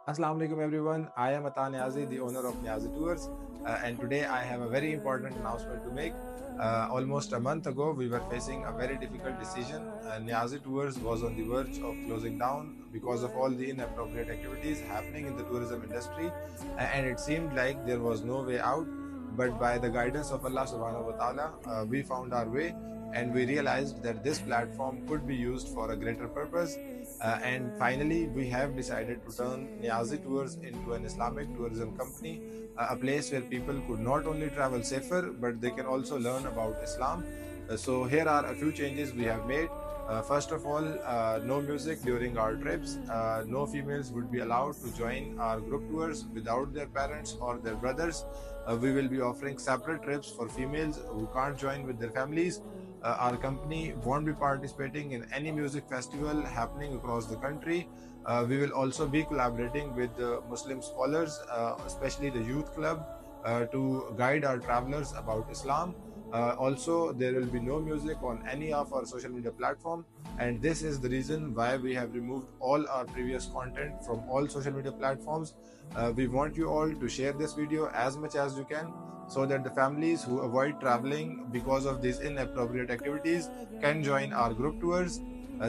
Assalamu alaikum everyone. I am Niazi, the owner of Niazi Tours, and today I have a very important announcement to make. Almost a month ago, we were facing a very difficult decision. Niazi Tours was on the verge of closing down because of all the inappropriate activities happening in the tourism industry, and it seemed like there was no way out. But by the guidance of Allah Subhanahu wa Taala, we found our way, and we realized that this platform could be used for a greater purpose. And finally, we have decided to turn Niazi Tours into an Islamic tourism company, a place where people could not only travel safer, but they can also learn about Islam. So, here are a few changes we have made. First of all, no music during our trips. No females would be allowed to join our group tours without their parents or their brothers. We will be offering separate trips for females who can't join with their families. Our company won't be participating in any music festival happening across the country. We will also be collaborating with Muslim scholars, especially the youth club, to guide our travelers about Islam. Also, there will be no music on any of our social media platform, and this is the reason why we have removed all our previous content from all social media platforms. We want you all to share this video as much as you can so that the families who avoid traveling because of these inappropriate activities can join our group tours.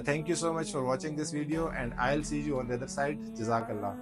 Thank you so much for watching this video, and I'll see you on the other side. Jazakallah.